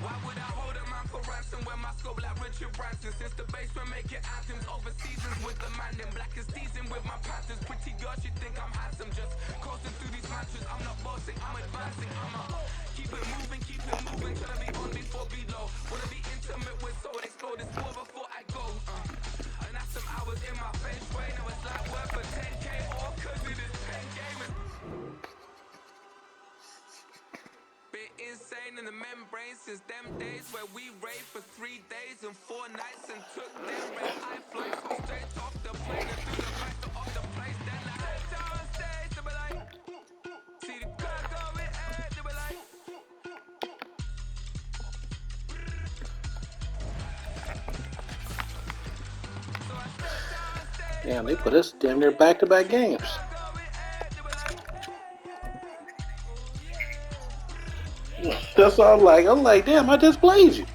Why would I hold a man for ransom when my scope like Richard Branson? Since the basement making anthems over seasons with the man in black is teasing with my patterns. Pretty girls, you think I'm handsome, just coasting through these matches. I'm not bossing, I'm advancing. I'ma keep it moving, trying to be on before below. Wanna be intimate with soul, explore this war before I go. And that's some hours in my face way. Now it's like worth for 10K or cause it is pen gaming. Been insane in the membrane since them days where we raved for 3 days and 4 nights and took them red eye flights so straight off the plane and through the back door of the place. Then I head down stage, they be like, see the crowd going head, they be like. So I step down stage, Damn, they put us damn near back-to-back games. That's all I'm like, damn, I just played you.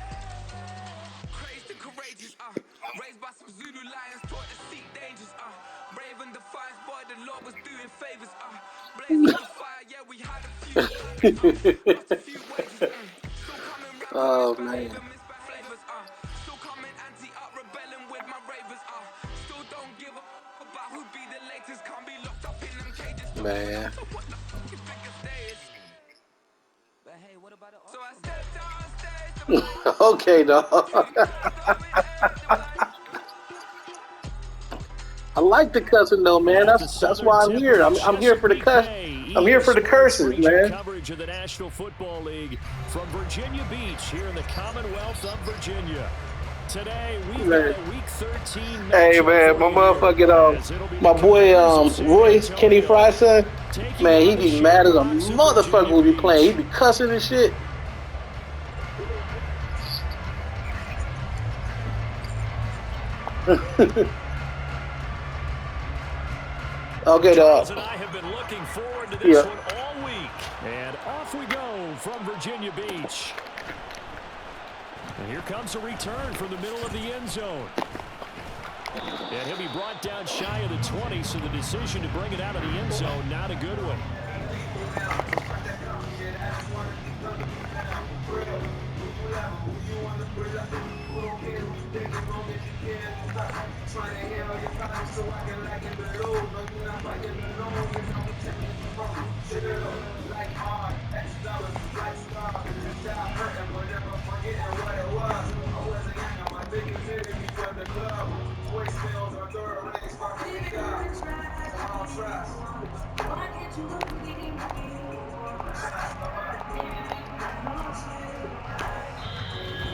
Crazed and courageous, raised by some Zulu lions, taught to seek dangers, brave and defiant, boy, the Lord was doing favors, blaze up the fire, yeah, we had a few, lost a few wages, still coming Oh rapping, man. misbehavers, still coming anti-up, rebelling with my ravers, still don't give a about who be the latest, can't be locked up in them cages, Man. what the fuck you think of days? But hey, what about it? So I stepped on stage, Okay, dog. I like the cussing though, man. That's why I'm here. I'm here for the cuss. I'm here for the curses, man. Coverage of the National Football League from Virginia Beach here in the Commonwealth of Virginia. Today we've got a Week 13 matchup. Hey man, my motherfucking my boy Royce Kenny Fry's son. Man, he be mad as a motherfucker when we be playing. He be cussing and shit. Okay, Charles and I have been looking forward to this one all week. And off we go from Virginia Beach. And here comes a return from the middle of the end zone. And he'll be brought down shy of the 20, so the decision to bring it out of the end zone, not a good one.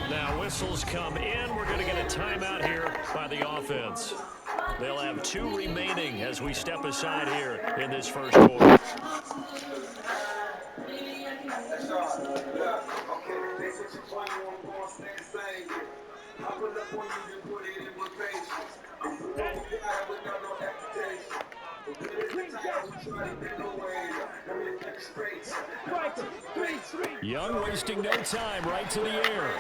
Now whistles come in. We're going to get a timeout here by the offense. They'll have 2 remaining as we step aside here in this first quarter. Young wasting no time, right to the air.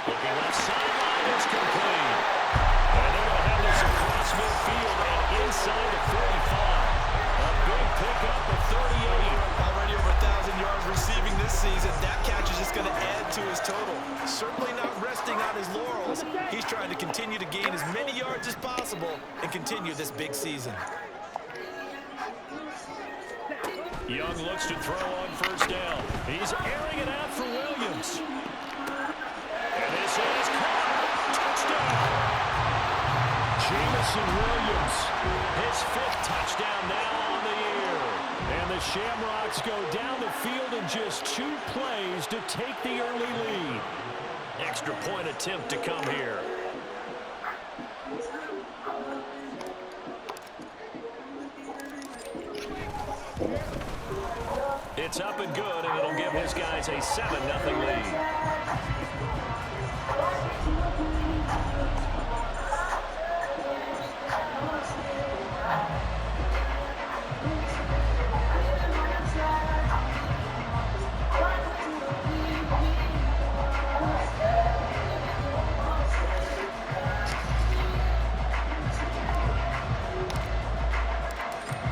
Looking left sideline, it's complete. And they're going to have this across midfield and inside the 45. A big pickup of 38. Already over 1,000 yards receiving this season. That catch is just going to add to his total. Certainly not resting on his laurels. He's trying to continue to gain as many yards as possible and continue this big season. Young looks to throw on first down. He's airing it out for Williams. And this is caught. Touchdown. Jamison Williams, his 5th touchdown now on the year. And the Shamrocks go down the field in just 2 plays to take the early lead. Extra point attempt to come here. It's up and good, and it'll give his guys a 7-0 lead.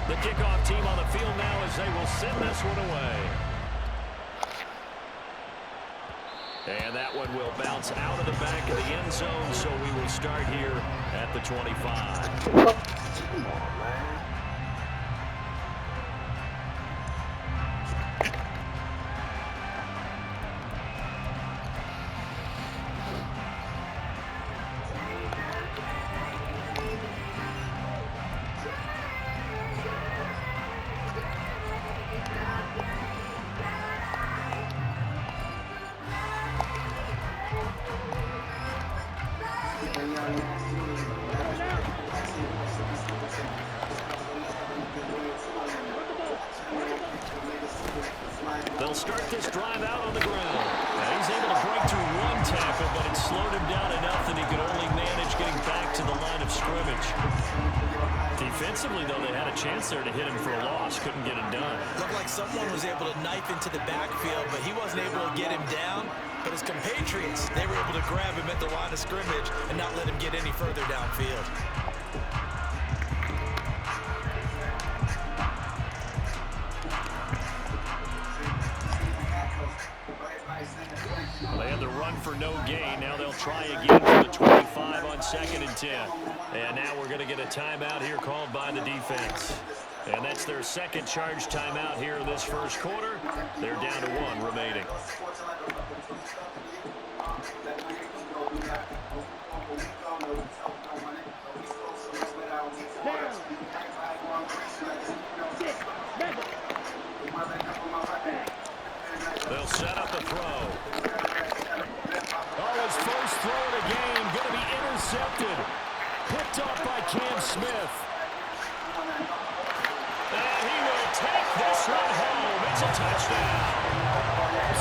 The kickoff team on the field now as they will send this one away. And that one will bounce out of the back of the end zone, so we will start here at the 25. Come on, man. They'll start this drive out on the ground. Now he's able to break through one tackle, but it slowed him down enough that he could only manage getting back to the line of scrimmage. Defensively, though, they had a chance there to hit him for a loss. Couldn't get it done. Looked like someone was able to knife into the backfield, but he wasn't able to get him down. But his compatriots, they were able to grab him at the line of scrimmage and not let him get any further downfield. Well, they had the run for no gain. Now they'll try again for the 25 on 2nd and 10. And now we're going to get a timeout here called by the defense. And that's their second charge timeout here in this first quarter. They're down to 1 remaining. They'll set up a throw. Oh, his first throw of the game going to be intercepted. Picked off by Cam Smith. And he will take this one home. It's a touchdown.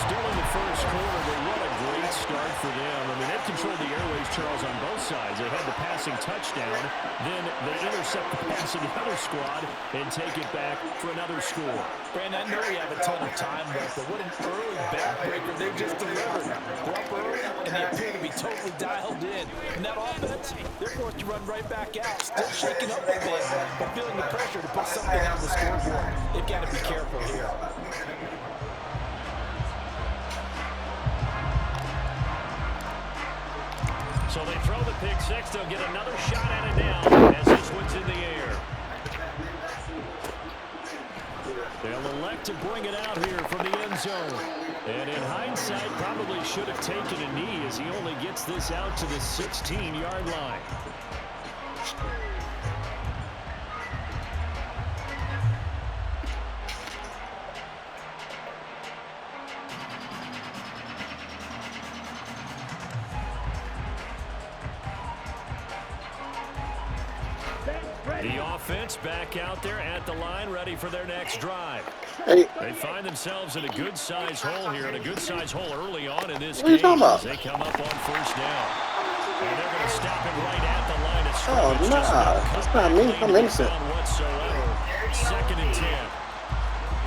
Still in the first quarter, but what a great start for them. I mean, they've controlled the airways, Charles, on both sides. They had the passing touchdown. Then they intercept the pass of the other squad and take it back for another score. Brandon, I know we have a ton of time left, but what an early backbreaker they've just delivered. They're up early, and they appear to be totally dialed in. And that offense, they're forced to run right back out, still shaking up a bit, but feeling the pressure to put something on the scoreboard. They've got to be careful here. So they throw the pick six. They'll get another shot at it now as this one's in the air. They'll elect to bring it out here from the end zone. And in hindsight, probably should have taken a knee as he only gets this out to the 16-yard line. The offense back out there at the line, ready for their next drive. Hey. They find themselves in a good-sized hole here, and a good-sized hole early on in this What are you game talking about? as they come up on first down. And they're going to stop it right at the line of Oh, scrimmage. nah. That's not me. I'm innocent. Whatsoever. 2nd and 10.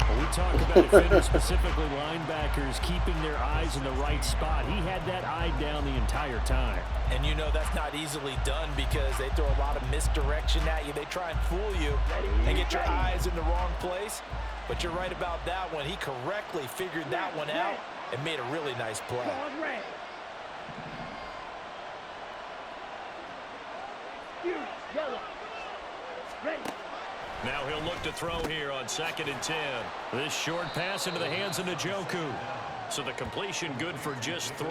Well, we talk about defenders, specifically linebackers, keeping their eyes in the right spot. He had that eye down the entire time. And you know that's not easily done because they throw a lot of misdirection at you. They try and fool you and get your eyes in the wrong place. But you're right about that one. He correctly figured that one out and made a really nice play. Now he'll look to throw here on 2nd and 10. This short pass into the hands of Njoku. So the completion good for just 3.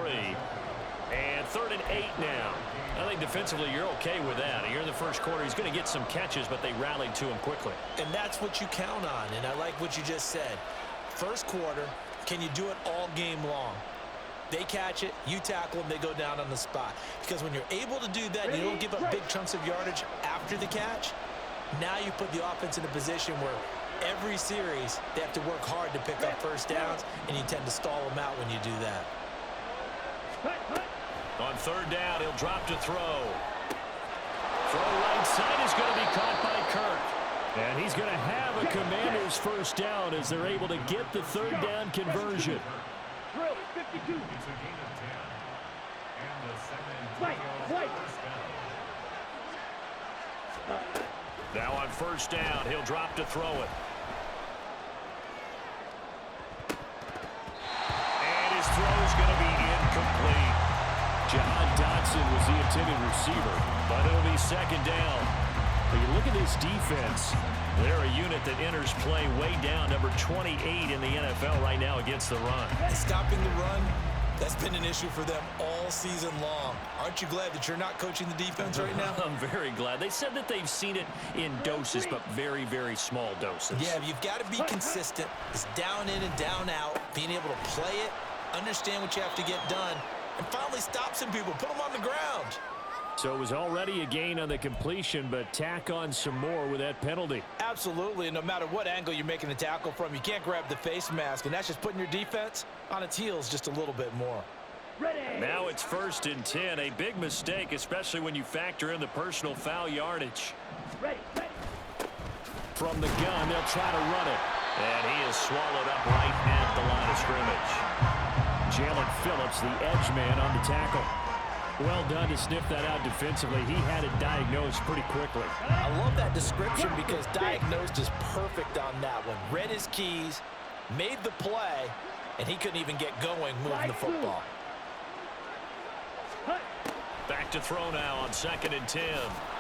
And 3rd and 8 now. I think defensively you're okay with that. Here in the first quarter, he's going to get some catches, but they rallied to him quickly. And that's what you count on, and I like what you just said. First quarter, can you do it all game long? They catch it, you tackle them, they go down on the spot. Because when you're able to do that, you don't give up big chunks of yardage after the catch. Now you put the offense in a position where every series they have to work hard to pick up first downs, and you tend to stall them out when you do that. On 3rd down, he'll drop to throw. Throw right side is going to be caught by Kirk. And he's going to have a Commander's first down as they're able to get the 3rd down conversion. Now on first down, he'll drop to throw it. And his throw's going to be incomplete. Jahan Dotson was the intended receiver, but it'll be second down. But you look at this defense. They're a unit that enters play way down, number 28 in the NFL right now against the run. And stopping the run, that's been an issue for them all season long. Aren't you glad that you're not coaching the defense right now? I'm very glad. They said that they've seen it in doses, but very, very small doses. Yeah, you've got to be consistent. It's down in and down out, being able to play it, understand what you have to get done, and finally stop some people, put them on the ground. So it was already a gain on the completion, but tack on some more with that penalty. Absolutely, and no matter what angle you're making the tackle from, you can't grab the face mask, and that's just putting your defense on its heels just a little bit more. Now it's 1st and 10, a big mistake, especially when you factor in the personal foul yardage. From the gun, they'll try to run it. And he is swallowed up right at the line of scrimmage. Jalen Phillips, the edge man on the tackle. Well done to sniff that out defensively. He had it diagnosed pretty quickly. I love that description because diagnosed is perfect on that one. Read his keys, made the play, and he couldn't even get going moving the football. Back to throw now on 2nd and 10.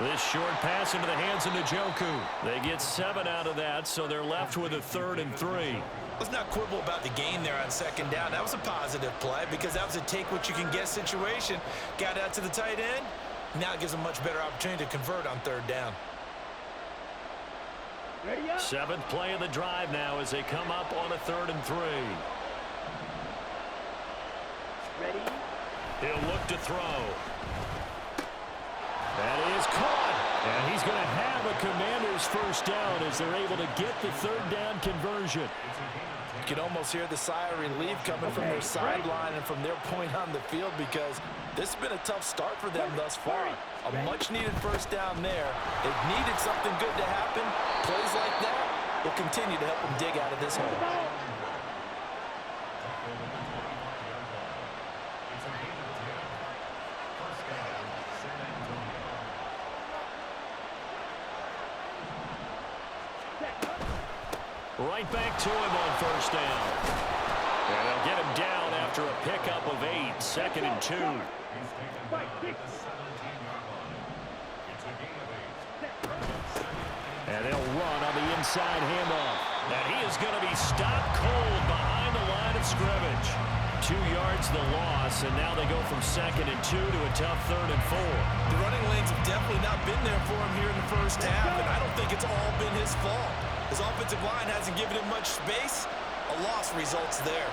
This short pass into the hands of Njoku. They get 7 out of that, so they're left with a 3rd and 3. Let's not quibble about the gain there on 2nd down. That was a positive play because that was a take-what-you-can-get situation. Got out to the tight end. Now it gives a much better opportunity to convert on 3rd down. 7th play of the drive now as they come up on a 3rd and 3. He'll look to throw. That is caught. And he's going to have a Commanders first down as they're able to get the 3rd down conversion. You can almost hear the sigh of relief coming from their sideline and from their point on the field because this has been a tough start for them thus far. A much-needed first down there. They've needed something good to happen. Plays like that will continue to help them dig out of this hole. Right back to him on 1st down. And they'll get him down after a pickup of 8, 2nd and 2. And they'll run on the inside handoff. And he is going to be stopped cold behind the line of scrimmage. 2 yards the loss, and now they go from 2nd and 2 to a tough 3rd and 4. The running lanes have definitely not been there for him here in the first half, and I don't think it's all been his fault. His offensive line hasn't given him much space. A loss results there.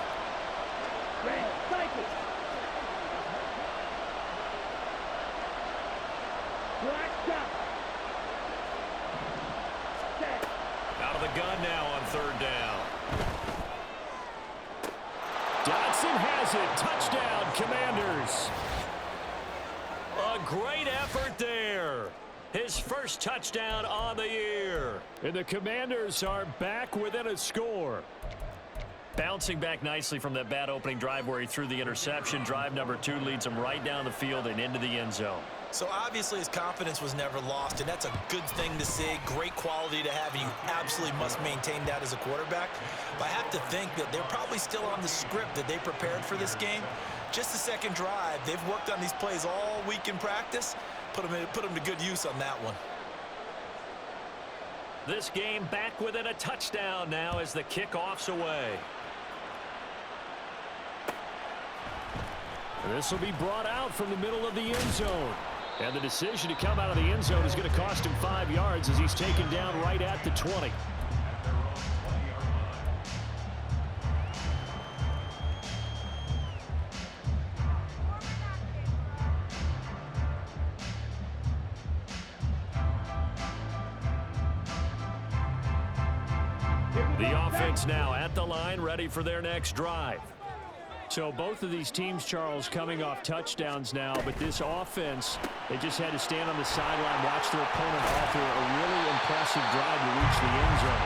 Out of the gun now on 3rd down. Dotson has it. Touchdown, Commanders. A great effort there. His first touchdown on the year. And the Commanders are back within a score. Bouncing back nicely from that bad opening drive where he threw the interception. Drive number 2 leads him right down the field and into the end zone. So obviously his confidence was never lost, and that's a good thing to see. Great quality to have, and you absolutely must maintain that as a quarterback. But I have to think that they're probably still on the script that they prepared for this game. Just the second drive. They've worked on these plays all week in practice. Put them to good use on that one. This game back within a touchdown now as the kickoff's away. This will be brought out from the middle of the end zone. And the decision to come out of the end zone is going to cost him 5 yards as he's taken down right at the 20. The offense now at the line, ready for their next drive. So both of these teams, Charles, coming off touchdowns now, but this offense, they just had to stand on the sideline, watch their opponent offer a really impressive drive to reach the end zone.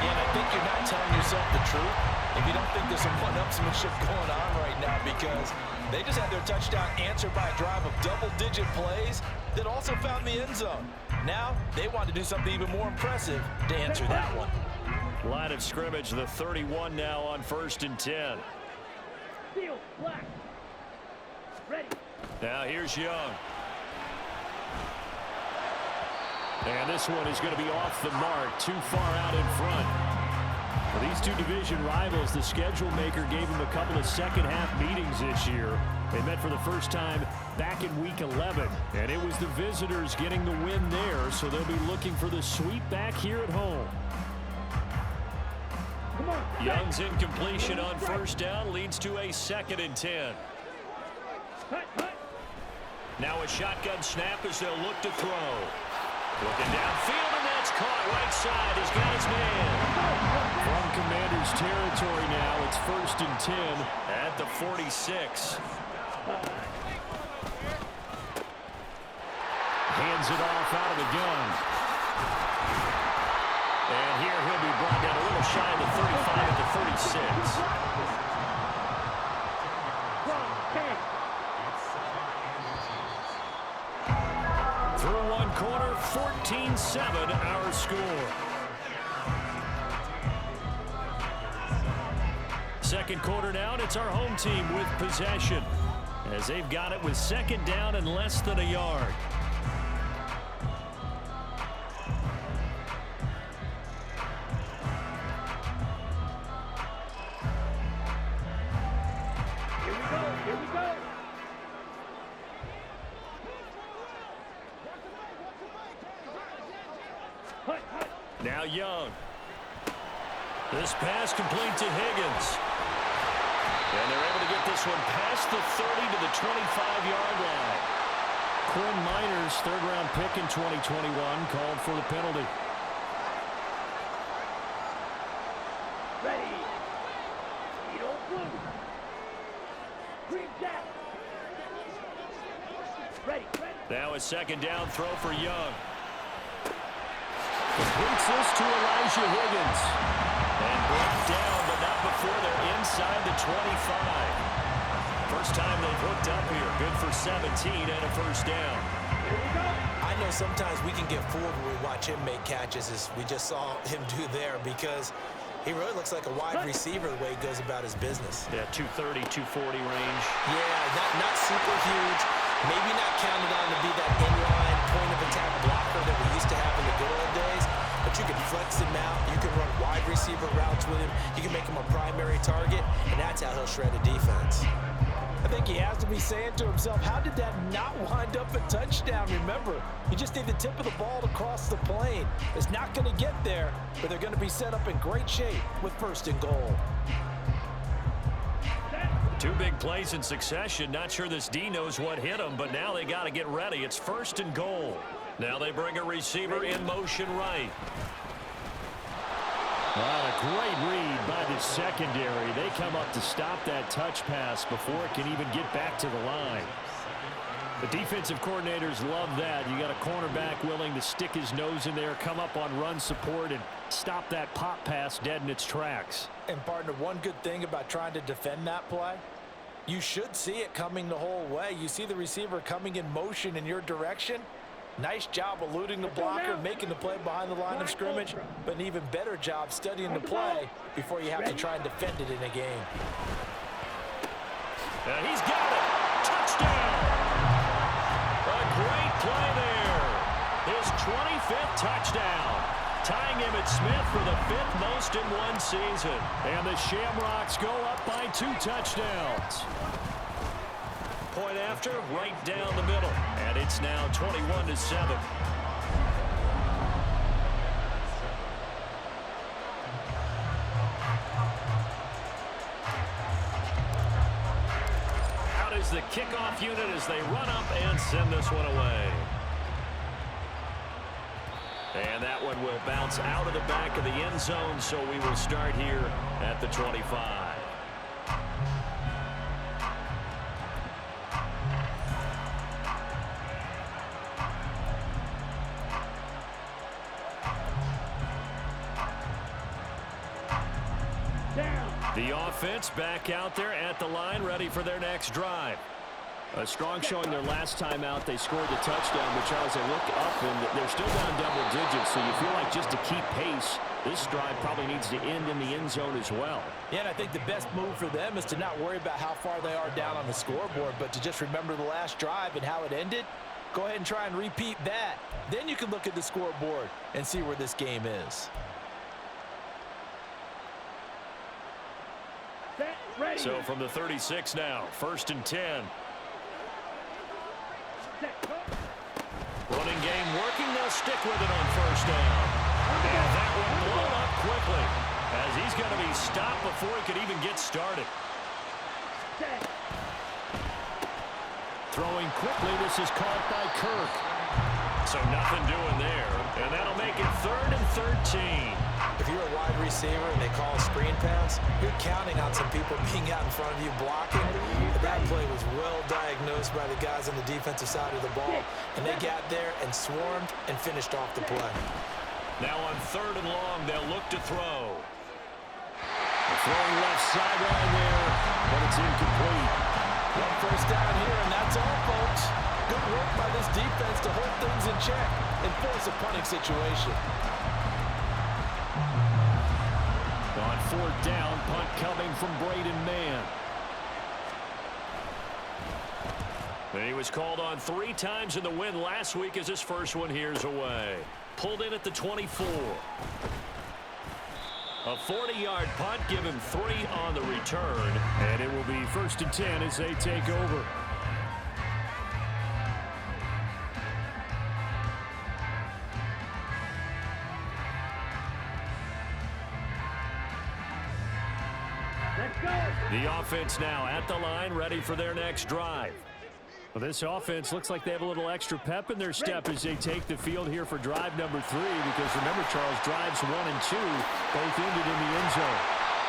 Yeah, and I think you're not telling yourself the truth if you don't think there's some one-upsmanship going on right now, because they just had their touchdown answered by a drive of double-digit plays that also found the end zone. Now they want to do something even more impressive to answer that one. Line of scrimmage, the 31 now on 1st and 10. Now here's Young. And this one is going to be off the mark, too far out in front. For these two division rivals, the schedule maker gave them a couple of second-half meetings this year. They met for the first time back in Week 11, and it was the visitors getting the win there, so they'll be looking for the sweep back here at home. Young's incompletion on 1st down leads to a 2nd and 10. Now a shotgun snap as they'll look to throw. Looking downfield, and that's caught. Right side, he's got his man. From Commanders territory now, it's 1st and 10 at the 46. Hands it off out of the gun. And here he'll be brought down a little shy of the 35 at the 36. Through one quarter, 14-7 our score. Second quarter now, and it's our home team with possession, as they've got it with 2nd down and less than a yard. Now Young. This pass complete to Higgins. And they're able to get this one past the 30 to the 25-yard line. Quinn Miners, 3rd-round pick in 2021, called for the penalty. Ready. Green Jack. Ready. Now a 2nd down throw for Young. Completes this to Elijah Higgins. And brought down, but not before they're inside the 25. First time they've hooked up here. Good for 17 and a 1st down. I know sometimes we can get fooled when we watch him make catches, as we just saw him do there, because he really looks like a wide receiver the way he goes about his business. Yeah, 230, 240 range. Yeah, not super huge. Maybe not counted on to be that inline point-of-attack blocker that we used to have in the good old days. But you can flex him out. You can run wide receiver routes with him. You can make him a primary target, and that's how he'll shred a defense. I think he has to be saying to himself, how did that not wind up a touchdown? Remember, you just need the tip of the ball to cross the plane. It's not going to get there, but they're going to be set up in great shape with 1st and goal. 2 big plays in succession. Not sure this D knows what hit him, but now they got to get ready. It's 1st and goal. Now they bring a receiver in motion right. Well, a great read by the secondary. They come up to stop that touch pass before it can even get back to the line. The defensive coordinators love that. You got a cornerback willing to stick his nose in there, come up on run support, and stop that pop pass dead in its tracks. And, partner, one good thing about trying to defend that play, you should see it coming the whole way. You see the receiver coming in motion in your direction. Nice job eluding the blocker, making the play behind the line of scrimmage, but an even better job studying the play before you have to try and defend it in a game. He's got it. Touchdown. A great play there. His 25th touchdown. Tying him at Smith for the 5th most in one season. And the Shamrocks go up by 2 touchdowns. Point after, right down the middle. And it's now 21-7. Out is the kickoff unit as they run up and send this one away. And that one will bounce out of the back of the end zone, so we will start here at the 25. The offense back out there at the line, ready for their next drive. A strong showing their last time out. They scored the touchdown, but Charles, they look up and they're still down double digits, so you feel like just to keep pace, this drive probably needs to end in the end zone as well. Yeah, and I think the best move for them is to not worry about how far they are down on the scoreboard, but to just remember the last drive and how it ended. Go ahead and try and repeat that. Then you can look at the scoreboard and see where this game is. So from the 36 now, 1st and 10. Running game working. They'll stick with it on 1st down. And that one blown up quickly as he's going to be stopped before he could even get started. Throwing quickly. This is caught by Kirk. So nothing doing there. And that'll make it 3rd and 13. If you're a wide receiver and they call a screen pass, you're counting on some people being out in front of you blocking. But that play was well diagnosed by the guys on the defensive side of the ball. And they got there and swarmed and finished off the play. Now on 3rd and long, they'll look to throw. Throwing left sideline there, but it's incomplete. 1 first down here, and that's all, folks. Good work by this defense to hold things in check and force a punting situation. On 4th down, punt coming from Braden Mann. And he was called on 3 times in the win last week as his first one here's away. Pulled in at the 24. A 40-yard punt, give him 3 on the return. And it will be 1st and 10 as they take over. The offense now at the line, ready for their next drive. Well, this offense looks like they have a little extra pep in their step as they take the field here for drive number 3, because remember, Charles, drives 1 and 2 both ended in the end zone.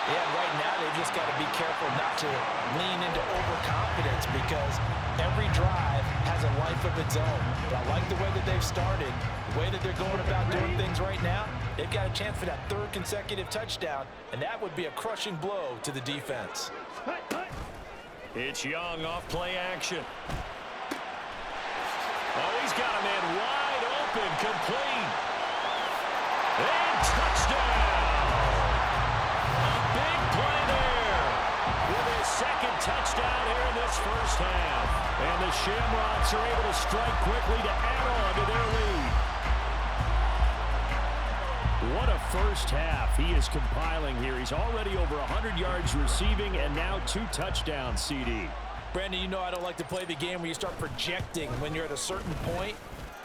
Yeah, right now they've just got to be careful not to lean into overconfidence, because every drive has a life of its own. But I like the way that they've started, the way that they're going about doing things right now. They've got a chance for that 3rd consecutive touchdown, and that would be a crushing blow to the defense. It's Young off play action. Oh, he's got a man wide open, complete. And touchdown! A big play there with his 2nd touchdown here in this first half. And the Shamrocks are able to strike quickly to add on to their lead. What a first half he is compiling here. He's already over 100 yards receiving and now 2 touchdowns, CD. Brandon, you know I don't like to play the game where you start projecting when you're at a certain point.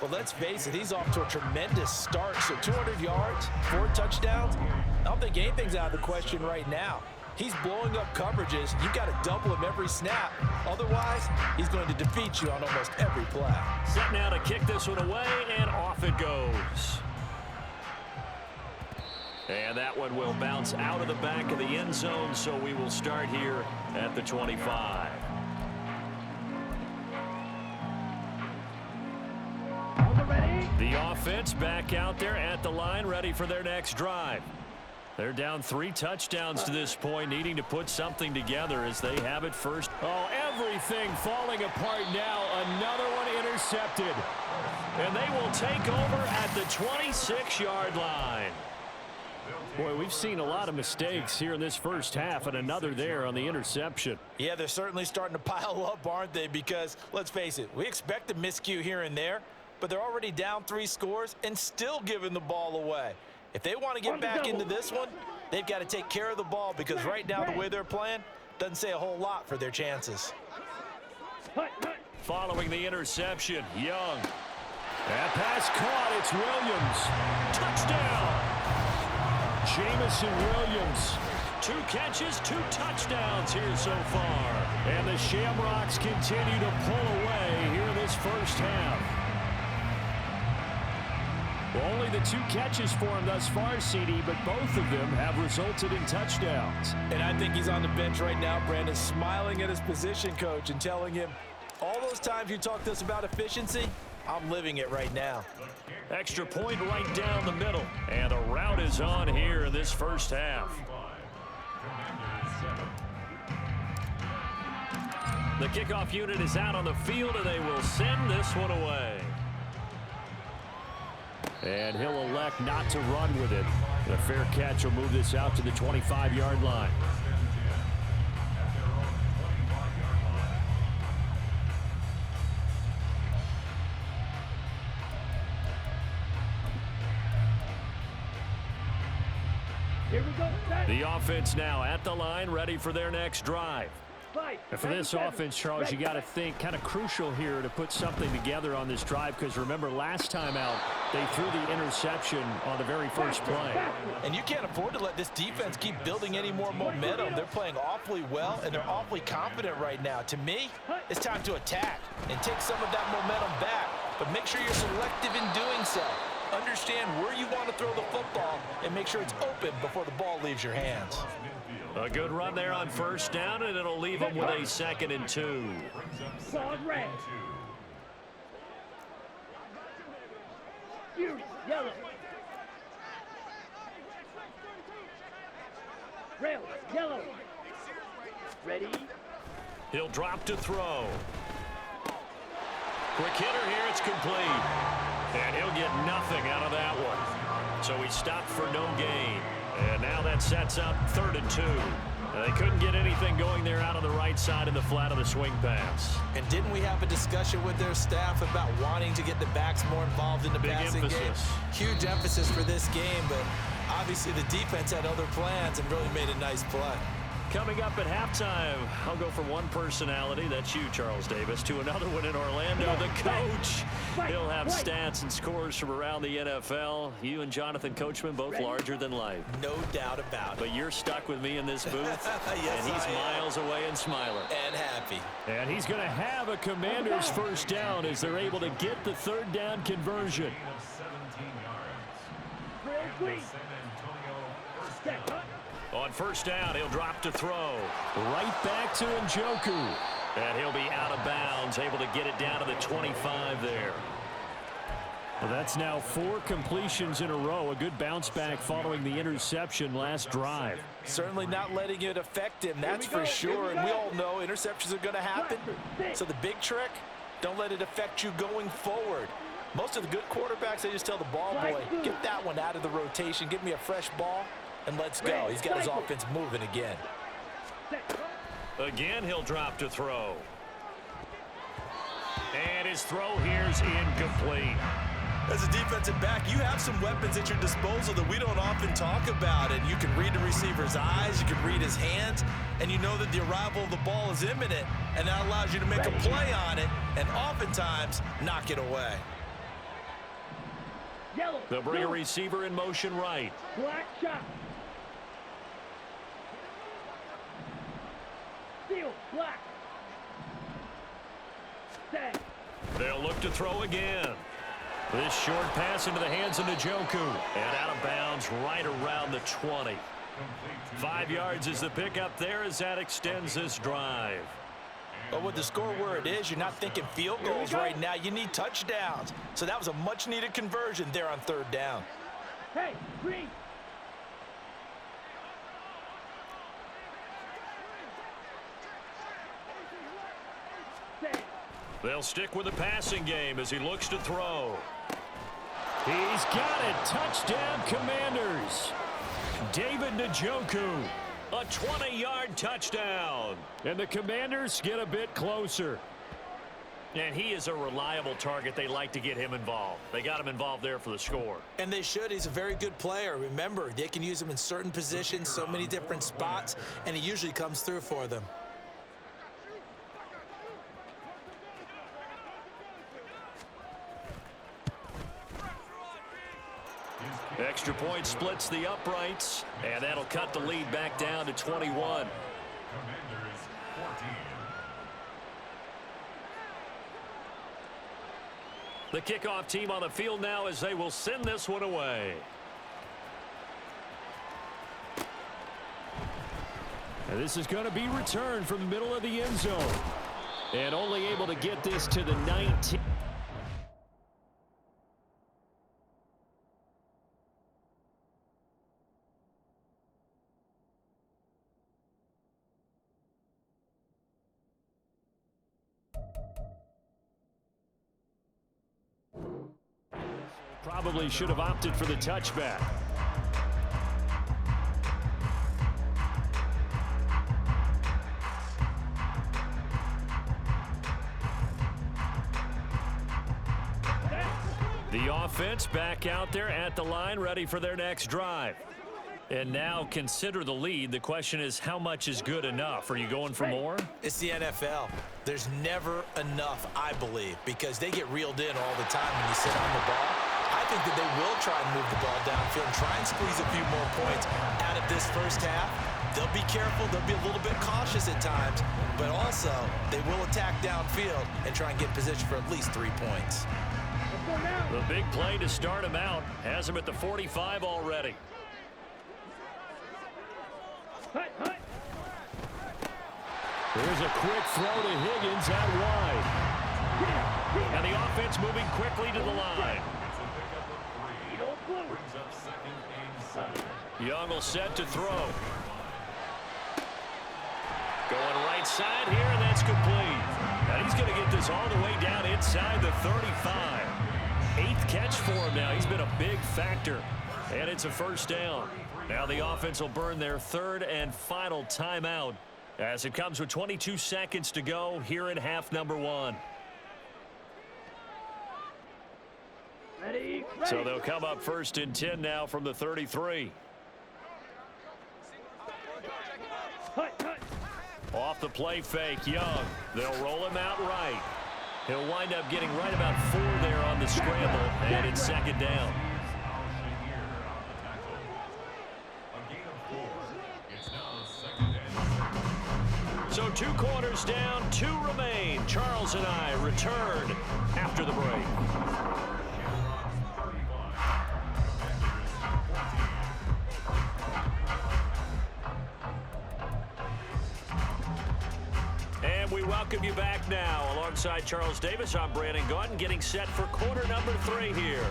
Well, let's face it, he's off to a tremendous start. So 200 yards, 4 touchdowns. I don't think anything's out of the question right now. He's blowing up coverages. You've got to double him every snap. Otherwise, he's going to defeat you on almost every play. Set now to kick this one away, and off it goes. And that one will bounce out of the back of the end zone, so we will start here at the 25. The offense back out there at the line, ready for their next drive. They're down 3 touchdowns to this point, needing to put something together as they have it first. Oh, everything falling apart now. Another one intercepted. And they will take over at the 26-yard line. Boy, we've seen a lot of mistakes here in this first half, and another there on the interception. Yeah, they're certainly starting to pile up, aren't they? Because, let's face it, we expect a miscue here and there, but they're already down 3 scores and still giving the ball away. If they want to get back into this one, they've got to take care of the ball, because right now the way they're playing doesn't say a whole lot for their chances. Following the interception, Young. That pass caught. It's Williams. Touchdown! Jamison Williams. 2 catches, 2 touchdowns here so far. And the Shamrocks continue to pull away here in this first half. Well, only the 2 catches for him thus far, CD, but both of them have resulted in touchdowns. And I think he's on the bench right now, Brandon, smiling at his position coach and telling him, all those times you talked to us about efficiency, I'm living it right now. Extra point right down the middle. And the route is on here in this first half. The kickoff unit is out on the field, and they will send this one away. And he'll elect not to run with it. The fair catch will move this out to the 25-yard line. Here we go. Set. The offense now at the line, ready for their next drive. Fight. And for this offense, Charles, you got to think kind of crucial here to put something together on this drive, because remember last time out they threw the interception on the very first play. And you can't afford to let this defense keep building any more momentum. They're playing awfully well, and they're awfully confident right now. To me, it's time to attack and take some of that momentum back, but make sure you're selective in doing so. Understand where you want to throw the football and make sure it's open before the ball leaves your hands. A good run there on first down, and it'll leave them with a 2nd and 2. Pause red. Fury, yellow. Rail, yellow. Ready? He'll drop to throw. Quick hitter here, it's complete. And he'll get nothing out of that one. So he stopped for no gain. And now that sets up 3rd and 2. They couldn't get anything going there out on the right side in the flat of the swing pass. And didn't we have a discussion with their staff about wanting to get the backs more involved in the passing game? Huge emphasis for this game, but obviously the defense had other plans and really made a nice play. Coming up at halftime, I'll go from one personality, that's you, Charles Davis, to another one in Orlando, the coach. He'll have stats and scores from around the NFL. You and Jonathan Coachman, both larger than life. No doubt about it. But you're stuck with me in this booth, yes, and he's miles away and smiling. And happy. And he's going to have a Commanders first down as they're able to get the 3rd down conversion. On first down, he'll drop to throw. Right back to Njoku. And he'll be out of bounds, able to get it down to the 25 there. Well, that's now 4 completions in a row. A good bounce back following the interception last drive. Certainly not letting it affect him, that's for sure. And we all know interceptions are going to happen. So the big trick, don't let it affect you going forward. Most of the good quarterbacks, they just tell the ball boy, get that one out of the rotation, give me a fresh ball, and let's go. He's got his offense moving again. Again, he'll drop to throw. And his throw here's incomplete. As a defensive back, you have some weapons at your disposal that we don't often talk about. And you can read the receiver's eyes, you can read his hands, and you know that the arrival of the ball is imminent, and that allows you to make a play on it and oftentimes knock it away. They'll bring a receiver in motion right. Black shot. Steel, black. Set. They'll look to throw again. This short pass into the hands of Njoku. And out of bounds right around the 20. 5 yards is the pickup there as that extends this drive. But with the score where it is, you're not thinking field goals right now. You need touchdowns. So that was a much-needed conversion there on 3rd down. Hey, green. They'll stick with the passing game as he looks to throw. He's got it. Touchdown, Commanders. David Njoku. A 20-yard touchdown. And the Commanders get a bit closer. And he is a reliable target. They like to get him involved. They got him involved there for the score. And they should. He's a very good player. Remember, they can use him in certain positions, so many different spots, and he usually comes through for them. Extra point splits the uprights, and that'll cut the lead back down to 21. The kickoff team on the field now as they will send this one away. And this is going to be returned from the middle of the end zone. And only able to get this to the 19. Probably should have opted for the touchback. The offense back out there at the line, ready for their next drive. And now consider the lead. The question is, how much is good enough? Are you going for more? It's the NFL. There's never enough, I believe, because they get reeled in all the time when you sit on the ball. I think that they will try and move the ball downfield and try and squeeze a few more points out of this first half. They'll be careful. They'll be a little bit cautious at times, but also they will attack downfield and try and get position for at least 3 points. The big play to start him out has him at the 45 already. Here's a quick throw to Higgins out wide. And the offense moving quickly to the line. Young will set to throw. Going right side here, and that's complete. And he's going to get this all the way down inside the 35. 8th catch for him now. He's been a big factor. And it's a first down. Now the offense will burn their 3rd and final timeout as it comes with 22 seconds to go here in half number 1. Ready. So they'll come up 1st and 10 now from the 33. Off the play fake, Young. They'll roll him out right. He'll wind up getting right about 4 there on the scramble, and it's 2nd down. So 2 quarters down, 2 remain. Charles and I return after the break. And we welcome you back now. Alongside Charles Davis, I'm Brandon Gaudin, getting set for quarter number 3 here.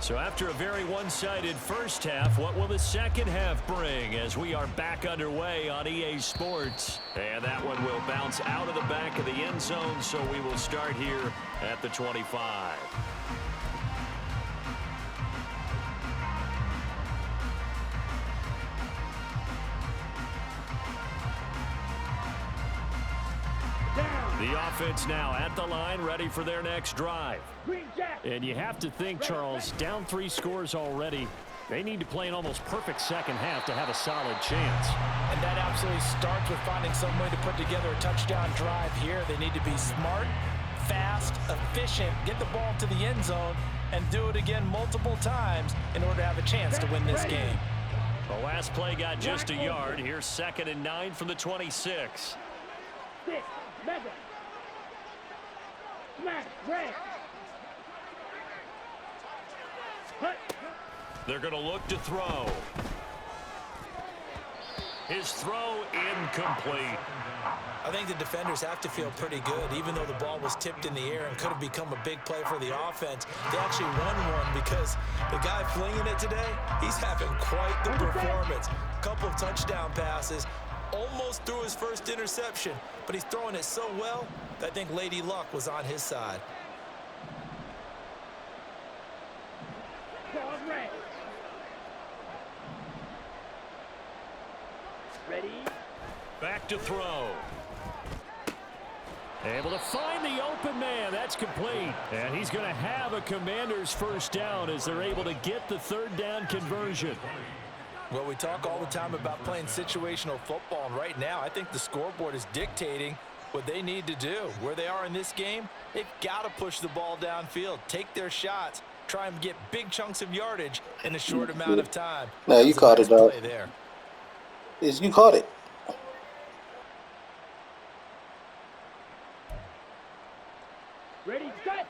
So after a very one-sided first half, what will the second half bring as we are back underway on EA Sports? And that one will bounce out of the back of the end zone, so we will start here at the 25. The offense now at the line, ready for their next drive. And you have to think, Charles, down 3 scores already. They need to play an almost perfect second half to have a solid chance. And that absolutely starts with finding some way to put together a touchdown drive here. They need to be smart, fast, efficient, get the ball to the end zone, and do it again multiple times in order to have a chance to win this game. The last play got just a yard. Here's 2nd and 9 from the 26. They're going to look to throw. His throw incomplete. I think the defenders have to feel pretty good, even though the ball was tipped in the air and could have become a big play for the offense. They actually won one because the guy flinging it today, he's having quite the performance. A couple of touchdown passes, almost threw his first interception, but he's throwing it so well that I think Lady Luck was on his side. Ready. Back to throw. Able to find the open man. That's complete. And he's going to have a Commander's first down as they're able to get the 3rd down conversion. Well, we talk all the time about playing situational football, and right now I think the scoreboard is dictating what they need to do. Where they are in this game, they've got to push the ball downfield, take their shots, try and get big chunks of yardage in a short amount of time. No, you caught it, dog. There. You caught it. Ready, set.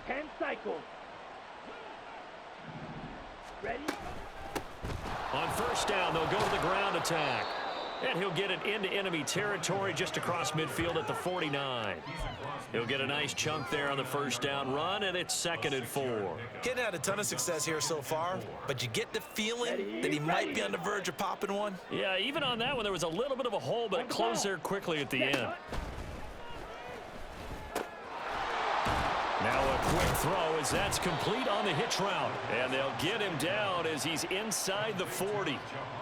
10 cycles. Ready. On first down, they'll go to the ground attack. And he'll get it into enemy territory just across midfield at the 49. He'll get a nice chunk there on the first down run, and it's 2nd and 4. Getting had a ton of success here so far, but you get the feeling that he might be on the verge of popping one. Yeah, even on that one, there was a little bit of a hole, but it closed there quickly at the end. Now a quick throw as that's complete on the hitch route. And they'll get him down as he's inside the 40.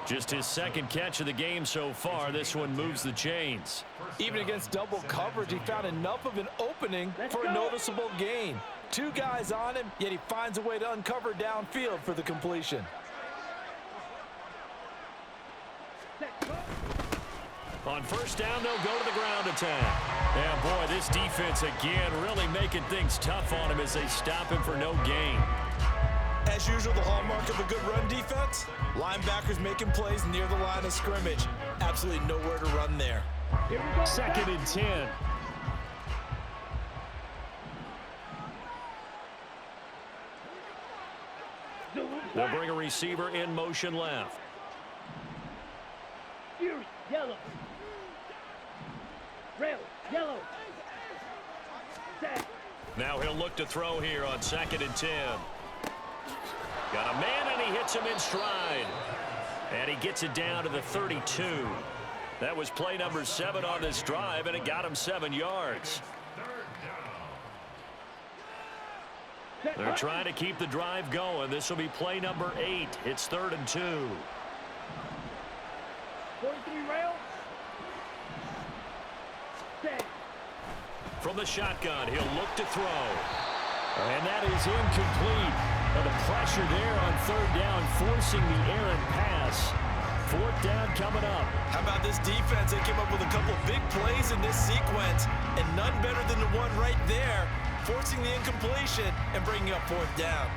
Just his second catch of the game so far. This one moves the chains. Even against double coverage, he found enough of an opening for a noticeable gain. Two guys on him, yet he finds a way to uncover downfield for the completion. On first down, they'll go to the ground attack. And boy, this defense again really making things tough on him as they stop him for no gain. As usual, the hallmark of a good run defense, linebackers making plays near the line of scrimmage. Absolutely nowhere to run there. Second and 10. They'll bring a receiver in motion left. Fury, yellow. Rail, yellow. Set. Now he'll look to throw here on second and 10. Got a man, and he hits him in stride. And he gets it down to the 32. That was play number 7 on this drive, and it got him 7 yards. They're trying to keep the drive going. This will be play number 8. It's 3rd and 2. 43 rail. Set. From the shotgun, he'll look to throw. And that is incomplete. And the pressure there on 3rd down, forcing the errant pass. 4th down coming up. How about this defense? They came up with a couple big plays in this sequence, and none better than the one right there, forcing the incompletion and bringing up 4th down.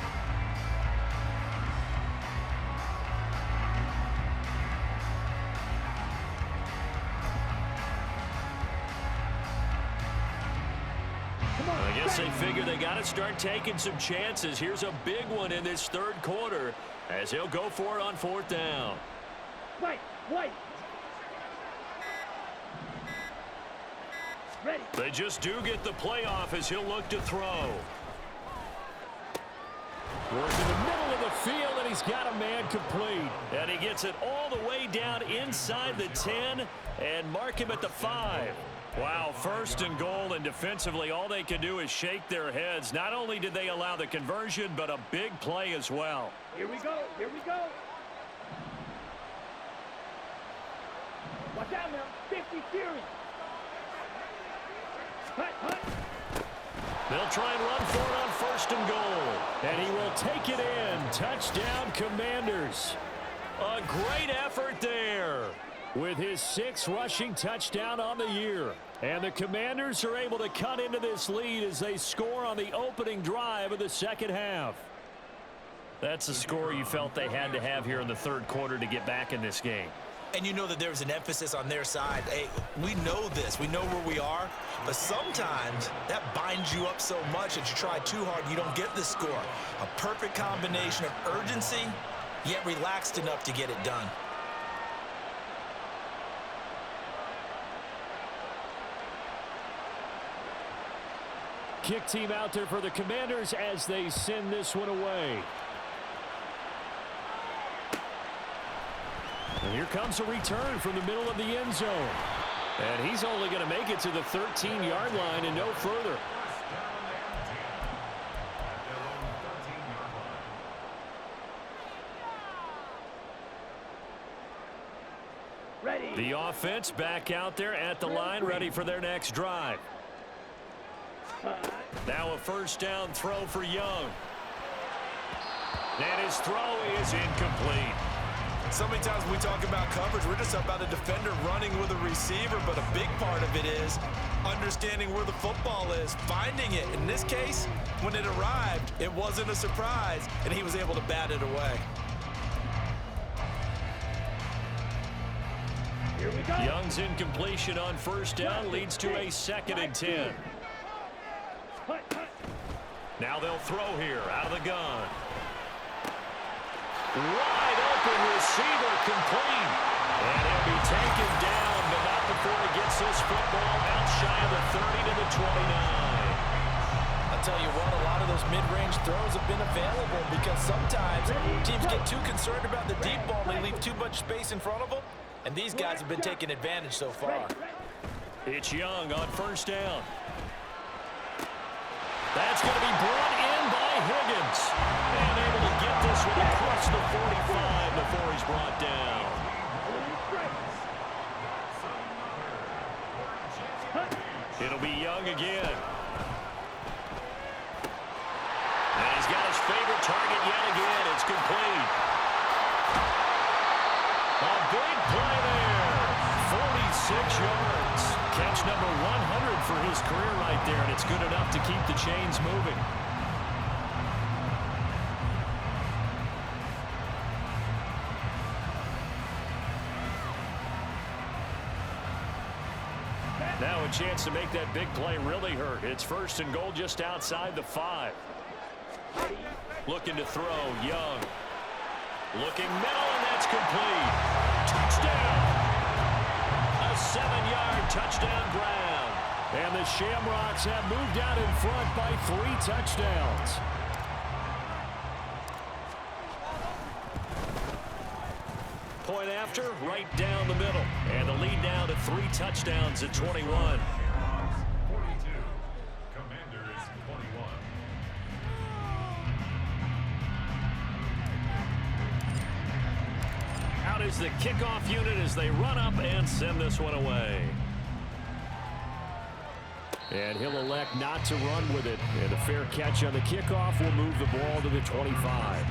I guess they figure they got to start taking some chances. Here's a big one in this 3rd quarter as he'll go for it on 4th down. White. Ready. They just do get the playoff as he'll look to throw. Works in the middle of the field, and he's got a man complete. And he gets it all the way down inside the 10 and mark him at the 5. Wow, 1st and goal, and defensively all they can do is shake their heads. Not only did they allow the conversion, but a big play as well. Here we go. Watch out now. 50 Fury. Hut. They'll try and run for it on 1st and goal. And he will take it in. Touchdown, Commanders. A great effort there with his 6th rushing touchdown on the year. And the Commanders are able to cut into this lead as they score on the opening drive of the 2nd half. That's the score you felt they had to have here in the 3rd quarter to get back in this game. And you know that there was an emphasis on their side. Hey, we know this. We know where we are. But sometimes that binds you up so much that you try too hard, you don't get the score. A perfect combination of urgency, yet relaxed enough to get it done. Kick team out there for the Commanders as they send this one away. And here comes a return from the middle of the end zone. And he's only going to make it to the 13-yard line and no further. Ready. The offense back out there at the line, ready for their next drive. Now a 1st down throw for Young. And his throw is incomplete. So many times when we talk about coverage, we're just about a defender running with a receiver, but a big part of it is understanding where the football is, finding it. In this case, when it arrived, it wasn't a surprise, and he was able to bat it away. Here we go. Young's incompletion on 1st down leads to a 2nd and 10. Now they'll throw here out of the gun. Wide open receiver complete. And he'll be taken down, but not before he gets this football out shy of the 30 to the 29. I'll tell you what, a lot of those mid-range throws have been available because sometimes teams get too concerned about the deep ball. They leave too much space in front of them, and these guys have been taking advantage so far. It's Young on 1st down. That's going to be brought in by Higgins. And able to get this one across the 45 before he's brought down. It'll be Young again. And he's got his favorite target yet again. It's complete. A big play there. 46 yards. Catch number 100 for his career right there, and it's good enough to keep the chains moving. Now a chance to make that big play really hurt. It's 1st and goal just outside the 5. Looking to throw, Young. Looking middle, and that's complete. Touchdown! A 7-yard touchdown Brown. And the Shamrocks have moved out in front by 3 touchdowns. Point after, right down the middle. And the lead down to 3 touchdowns at 21. 42. Commanders 21. Out is the kickoff unit as they run up and send this one away. And he'll elect not to run with it. And a fair catch on the kickoff will move the ball to the 25.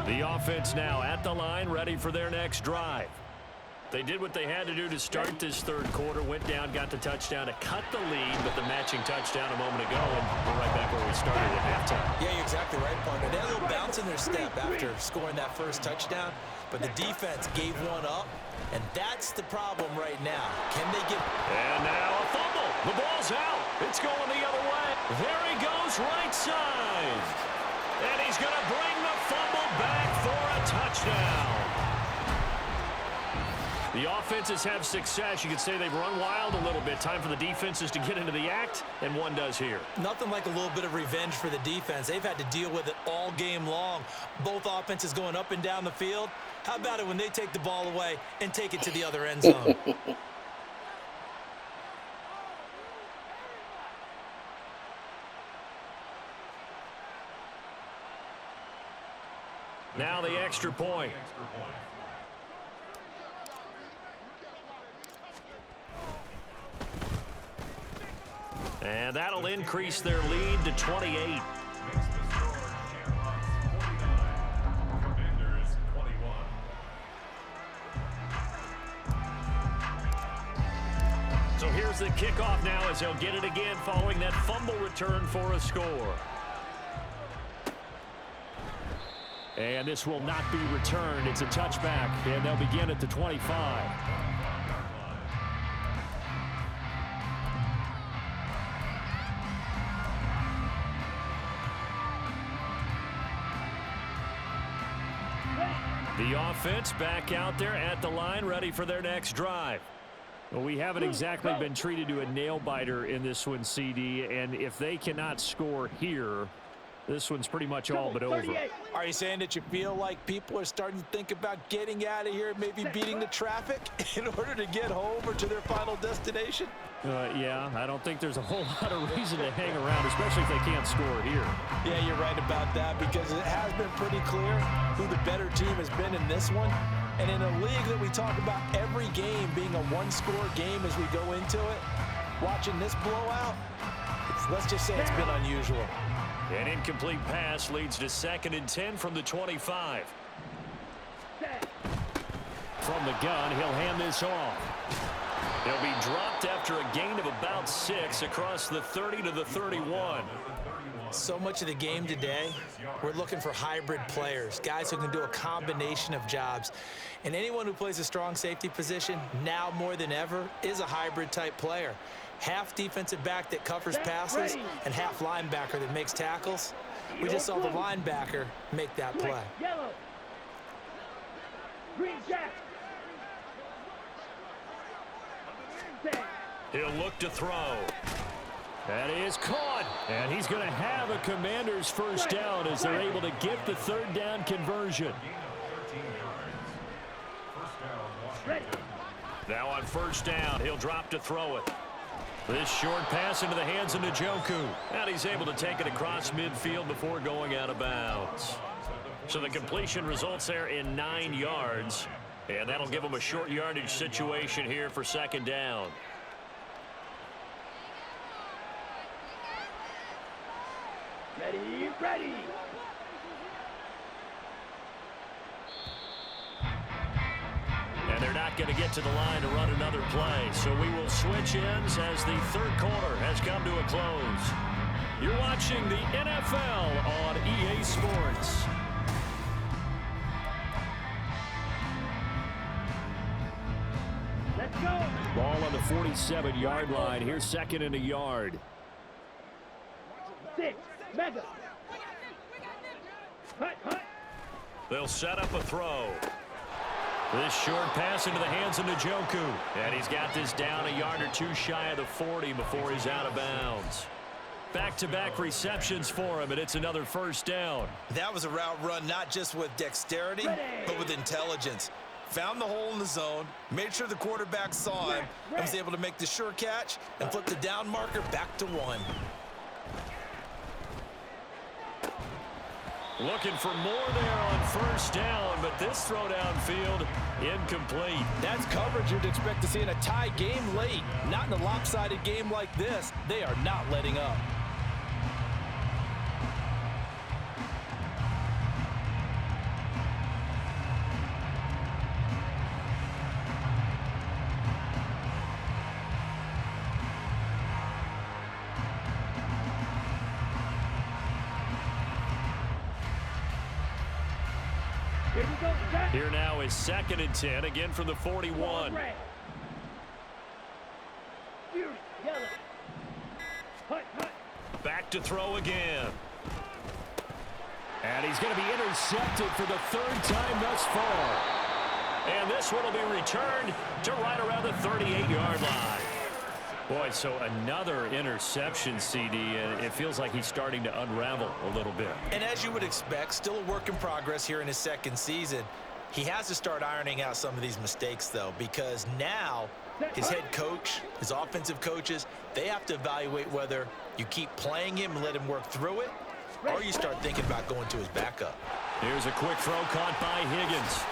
The offense now at the line, ready for their next drive. They did what they had to do to start this 3rd quarter, went down, got the touchdown to cut the lead, but the matching touchdown a moment ago, and we're right back where we started at halftime. Yeah, you're exactly right, partner. They had a little bounce in their step after scoring that first touchdown, but the defense gave one up, and that's the problem right now. Can they get... And now a fumble. The ball's out. It's going the other way. There he goes, right side. And he's going to bring the fumble back for a touchdown. The offenses have success. You could say they've run wild a little bit. Time for the defenses to get into the act, and one does here. Nothing like a little bit of revenge for the defense. They've had to deal with it all game long. Both offenses going up and down the field. How about it when they take the ball away and take it to the other end zone? Now the extra point. And that'll increase their lead to 28. Commanders 21. So here's the kickoff now as they'll get it again following that fumble return for a score. And this will not be returned. It's a touchback, and they'll begin at the 25. The offense back out there at the line, ready for their next drive. Well, we haven't exactly been treated to a nail-biter in this one, CD, and if they cannot score here, this one's pretty much all but over. Are you saying that you feel like people are starting to think about getting out of here, maybe beating the traffic in order to get home or to their final destination? Yeah, I don't think there's a whole lot of reason to hang around, especially if they can't score here. Yeah, you're right about that because it has been pretty clear who the better team has been in this one. And in a league that we talk about every game being a one-score game as we go into it, watching this blowout, let's just say it's been unusual. An incomplete pass leads to 2nd and 10 from the 25. From the gun, he'll hand this off. He'll be dropped after a gain of about 6 across the 30 to the 31. So much of the game today, we're looking for hybrid players, guys who can do a combination of jobs. And anyone who plays a strong safety position, now more than ever, is a hybrid type player. Half defensive back that covers passes and half linebacker that makes tackles. We just saw the linebacker make that play. Yellow. Green jack. He'll look to throw. That is caught. And he's going to have a Commanders first down as they're able to get the third down conversion. Now on first down, he'll drop to throw it. This short pass into the hands of Njoku. And he's able to take it across midfield before going out of bounds. So the completion results there in 9 yards. And that'll give him a short yardage situation here for second down. Ready, ready. And they're not going to get to the line to run another play. So we will switch ends as the third quarter has come to a close. You're watching the NFL on EA Sports. Let's go. Ball on the 47-yard line. Here's second and a yard. 6, mega. Hut, hut. They'll set up a throw. This short pass into the hands of Njoku. And he's got this down a yard or two shy of the 40 before he's out of bounds. Back-to-back receptions for him, and it's another first down. That was a route run not just with dexterity, but with intelligence. Found the hole in the zone, made sure the quarterback saw him, and was able to make the sure catch and flip the down marker back to 1. Looking for more there on first down, but this throw downfield incomplete. That's coverage you'd expect to see in a tie game late. Not in a lopsided game like this. They are not letting up. Here we go, Jack. Here now is second and 10, again from the 41. Red. Fury, yellow. Hut, hut. Back to throw again. And he's going to be intercepted for the third time thus far. And this one will be returned to right around the 38-yard line. Boy, so another interception, CD, and it feels like he's starting to unravel a little bit. And as you would expect, still a work in progress here in his second season. He has to start ironing out some of these mistakes, though, because now his head coach, his offensive coaches, they have to evaluate whether you keep playing him and let him work through it, or you start thinking about going to his backup. Here's a quick throw caught by Higgins.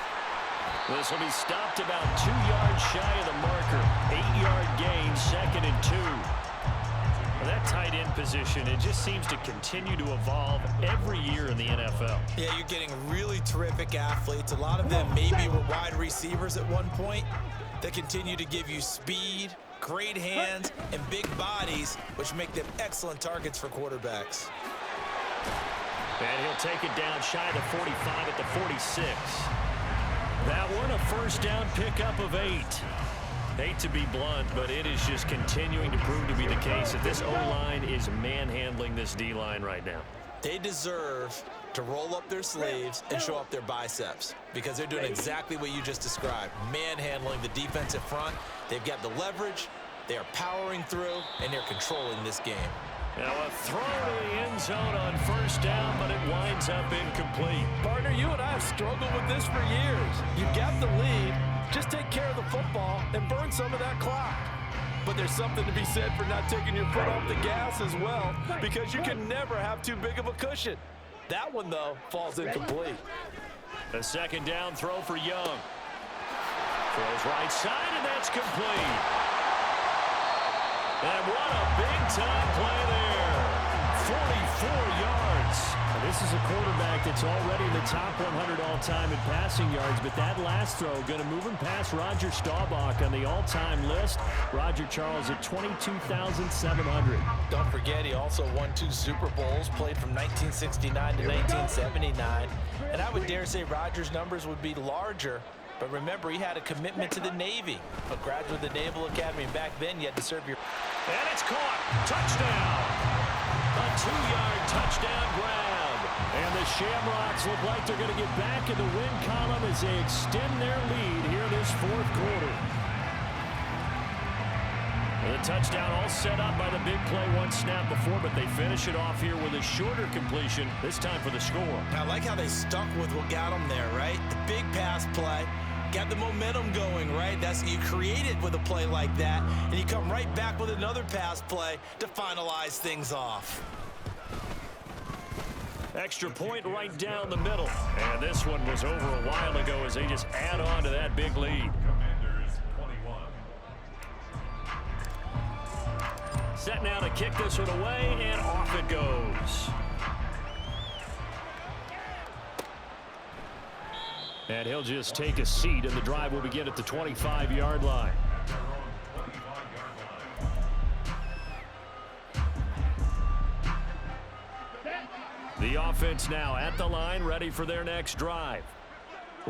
This will be stopped about 2 yards shy of the marker. 8-yard gain, second and 2. Well, that tight end position, it just seems to continue to evolve every year in the NFL. Yeah, you're getting really terrific athletes. A lot of them maybe were wide receivers at one point that continue to give you speed, great hands, and big bodies, which make them excellent targets for quarterbacks. And he'll take it down shy of the 45 at the 46. That one, a first down pickup of 8. Hate to be blunt, but it is just continuing to prove to be the case that this O-line is manhandling this D-line right now. They deserve to roll up their sleeves and show up their biceps because they're doing exactly what you just described, manhandling the defensive front. They've got the leverage, they are powering through, and they're controlling this game. Now a throw to the end zone on first down, but it winds up incomplete. Partner, you and I have struggled with this for years. You've got the lead. Just take care of the football and burn some of that clock. But there's something to be said for not taking your foot off the gas as well, because you can never have too big of a cushion. That one, though, falls incomplete. A second down throw for Young. Throws right side, and that's complete. And what a big-time play there. 44 yards. And this is a quarterback that's already in the top 100 all-time in passing yards, but that last throw going to move him past Roger Staubach on the all-time list. Roger Charles at 22,700. Don't forget, he also won 2 Super Bowls, played from 1969 to 1979. And I would dare say Roger's numbers would be larger. But remember, he had a commitment to the Navy. A graduate of the Naval Academy. Back then, you had to serve your... And it's caught. Touchdown. A 2-yard touchdown grab. And the Shamrocks look like they're going to get back in the win column as they extend their lead here in this fourth quarter. The touchdown all set up by the big play one snap before, but they finish it off here with a shorter completion, this time for the score. I like how they stuck with what got them there, right? The big pass play, got the momentum going, right? You create it with a play like that, and you come right back with another pass play to finalize things off. Extra point right down the middle. And this one was over a while ago as they just add on to that big lead. Commanders 21. Set now to kick this one away, and off it goes. And he'll just take a seat, and the drive will begin at the 25-yard line. The offense now at the line, ready for their next drive.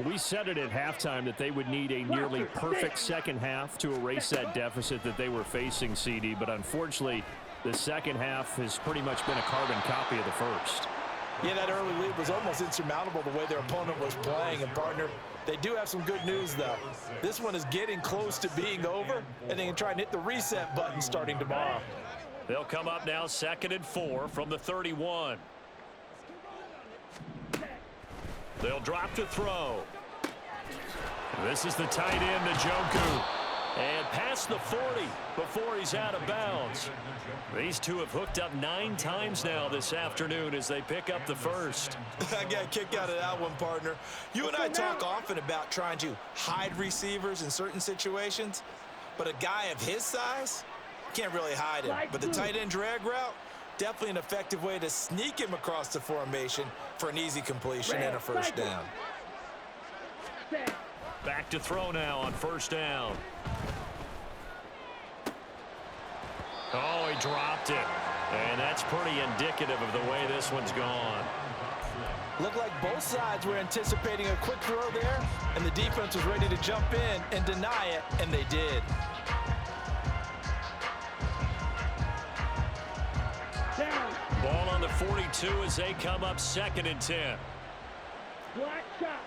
We said it at halftime that they would need a nearly perfect second half to erase that deficit that they were facing, CD, but unfortunately, the second half has pretty much been a carbon copy of the first. Yeah, that early lead was almost insurmountable the way their opponent was playing. And, partner, they do have some good news, though. This one is getting close to being over, and they can try and hit the reset button starting tomorrow. They'll come up now 2nd and 4 from the 31. They'll drop to throw. This is the tight end, Njoku. And past the 40 before he's out of bounds. These two have hooked up 9 times now this afternoon as they pick up the first. I got a kick out of that one, partner. You and I talk often about trying to hide receivers in certain situations, but a guy of his size can't really hide him. But the tight end drag route, definitely an effective way to sneak him across the formation for an easy completion and a first down. Back to throw now on first down. Oh, he dropped it. And that's pretty indicative of the way this one's gone. Looked like both sides were anticipating a quick throw there, and the defense was ready to jump in and deny it, and they did. Ball on the 42 as they come up 2nd and 10. Black shot.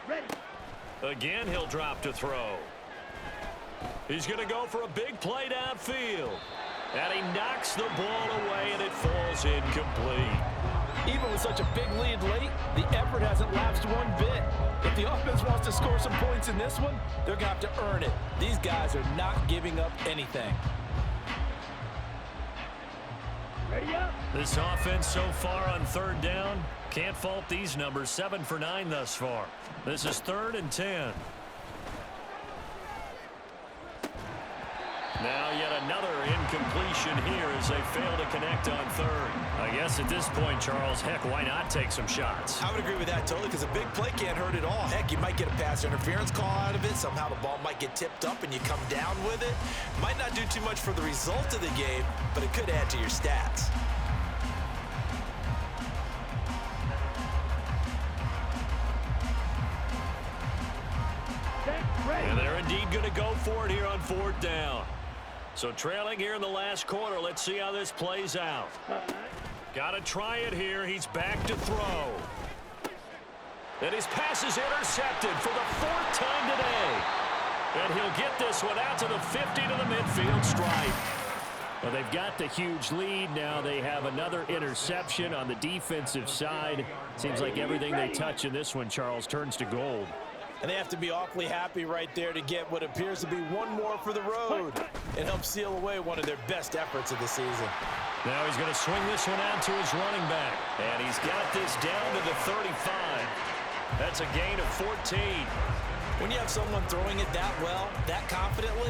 Ready. Again, he'll drop to throw. He's going to go for a big play downfield. And he knocks the ball away, and it falls incomplete. Even with such a big lead late, the effort hasn't lapsed one bit. If the offense wants to score some points in this one, they're going to have to earn it. These guys are not giving up anything. Ready up. This offense so far on 3rd down, can't fault these numbers. 7 for 9 thus far. This is 3rd and 10. Now yet another incompletion here as they fail to connect on 3rd. I guess at this point, Charles, heck, why not take some shots? I would agree with that totally, because a big play can't hurt at all. Heck, you might get a pass interference call out of it. Somehow the ball might get tipped up and you come down with it. Might not do too much for the result of the game, but it could add to your stats. And they're indeed going to go for it here on 4th down. So trailing here in the last quarter, let's see how this plays out. Got to try it here. He's back to throw. And his pass is intercepted for the 4th time today. And he'll get this one out to the 50 to the midfield stripe. Well, they've got the huge lead. Now they have another interception on the defensive side. Seems like everything they touch in this one, Charles, turns to gold. And they have to be awfully happy right there to get what appears to be one more for the road and help seal away one of their best efforts of the season. Now he's going to swing this one out to his running back. And he's got this down to the 35. That's a gain of 14. When you have someone throwing it that well, that confidently,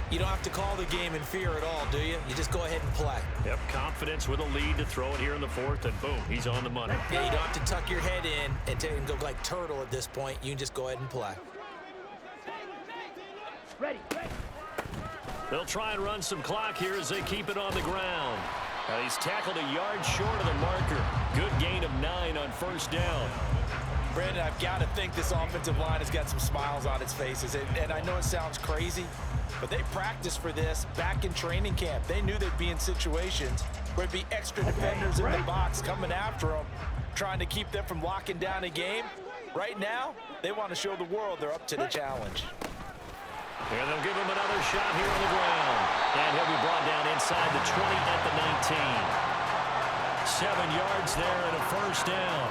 you don't have to call the game in fear at all, do you? You just go ahead and play. Yep, confidence with a lead to throw it here in the 4th, and boom, he's on the money. Yeah, you don't have to tuck your head in and go like turtle at this point. You can just go ahead and play. Ready. They'll try and run some clock here as they keep it on the ground. He's tackled a yard short of the marker. Good gain of 9 on 1st down. Brandon, I've got to think this offensive line has got some smiles on its faces. And I know it sounds crazy, but they practiced for this back in training camp. They knew they'd be in situations where it'd be extra defenders in the box coming after them, trying to keep them from locking down a game. Right now, they want to show the world they're up to the challenge. And they'll give him another shot here on the ground. And he'll be brought down inside the 20 at the 19. 7 yards there and a first down.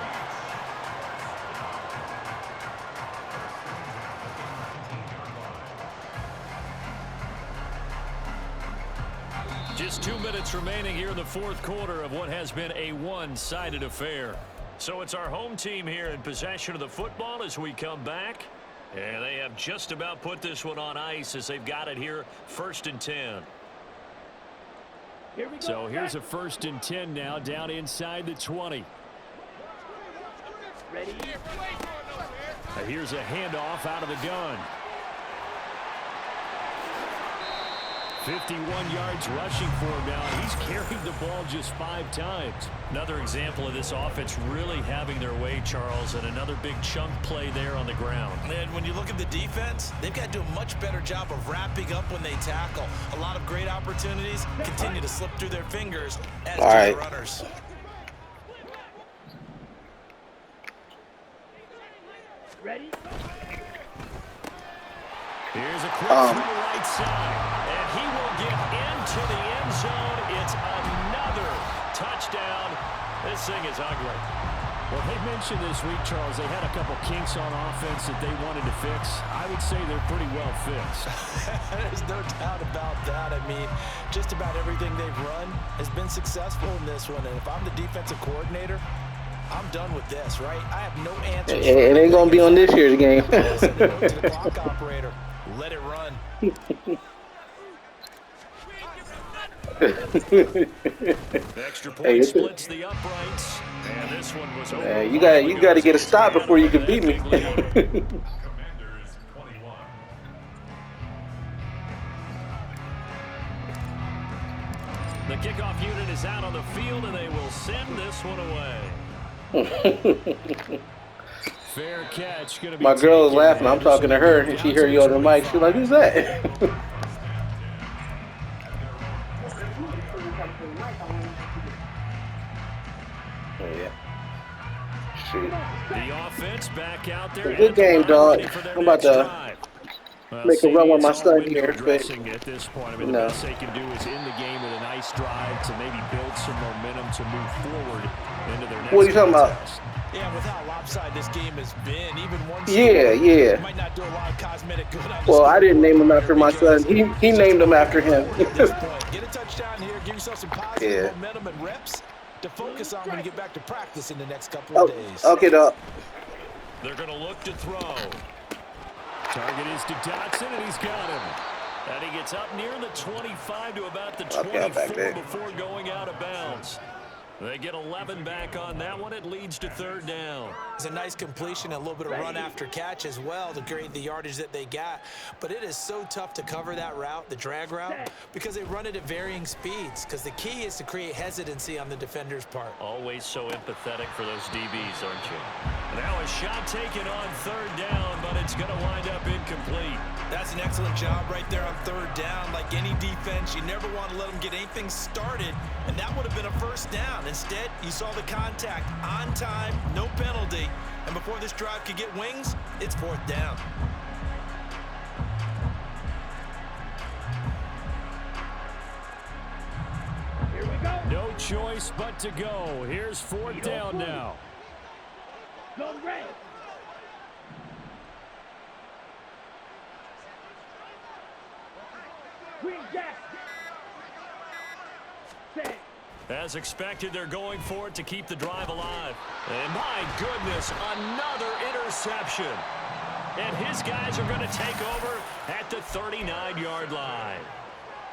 Just 2 minutes remaining here in the fourth quarter of what has been a one-sided affair. So it's our home team here in possession of the football as we come back. And they have just about put this one on ice as they've got it here, 1st and 10. So here's a 1st and 10 now, down inside the 20. Ready? Here's a handoff out of the gun. 51 yards rushing for him now. He's carried the ball just 5 times. Another example of this offense really having their way, Charles, and another big chunk play there on the ground. And when you look at the defense, they've got to do a much better job of wrapping up when they tackle. A lot of great opportunities continue to slip through their fingers as do the runners. Ready? Here's a quick throw right side. And he will get into the end zone. It's another touchdown. This thing is ugly. Well, they mentioned this week, Charles, they had a couple kinks on offense that they wanted to fix. I would say they're pretty well fixed. There's no doubt about that. I mean, just about everything they've run has been successful in this one. And if I'm the defensive coordinator, I'm done with this, right? I have no answers. It ain't going to be on this year's game. Send a note to the clock operator. Let it run. Extra point splits the uprights, and this one was over. You got to get a stop before you can beat me. Commanders 21. The kickoff unit is out on the field, and they will send this one away. Fair catch. Gonna be My girl is laughing. I'm talking to her, and she heard you on the mic. She's like, "Who's that?" Oh, yeah. Shoot. The offense back out there. Good game, dog. I'm about to make a run with my son here. But at this point, I mean, the best they can do is end the game with a nice drive to maybe build some momentum to move forward into their next. What are you talking about? Yeah, with how lopsided this game has been, even one Yeah. might not do a lot of cosmetic good. Well, I didn't name him after my son. He named him after him. At this point, get a touchdown here, give yourself some positive momentum and reps to focus on when you get back to practice in the next couple of days. Okay, dog. They're going to look to throw. Target is to Dotson, and he's got him. And he gets up near the 25 to about the 24 before going out of bounds. They get 11 back on that one. It leads to 3rd down. It's a nice completion, a little bit of run after catch as well to create the yardage that they got. But it is so tough to cover that route, the drag route, because they run it at varying speeds. Because the key is to create hesitancy on the defender's part. Always so empathetic for those DBs, aren't you? Now a shot taken on 3rd down, but it's going to wind up incomplete. That's an excellent job right there on 3rd down. Like any defense, you never want to let them get anything started, and that would have been a 1st down. Instead, you saw the contact on time, no penalty, and before this drive could get wings, it's 4th down. Here we go. No choice but to go. Here's 4th down now. Go red. Green Jack. Set. As expected, they're going for it to keep the drive alive. And my goodness, another interception. And his guys are going to take over at the 39-yard line.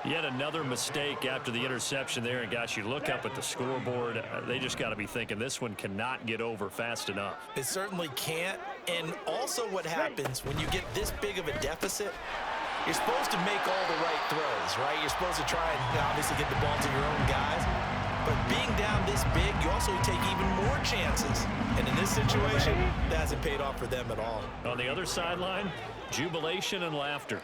Yet another mistake after the interception there. And, gosh, you look up at the scoreboard, they just got to be thinking this one cannot get over fast enough. It certainly can't. And also what happens when you get this big of a deficit, you're supposed to make all the right throws, right? You're supposed to try and obviously get the ball to your own guys. But being down this big, you also take even more chances. And in this situation, that hasn't paid off for them at all. On the other sideline, jubilation and laughter.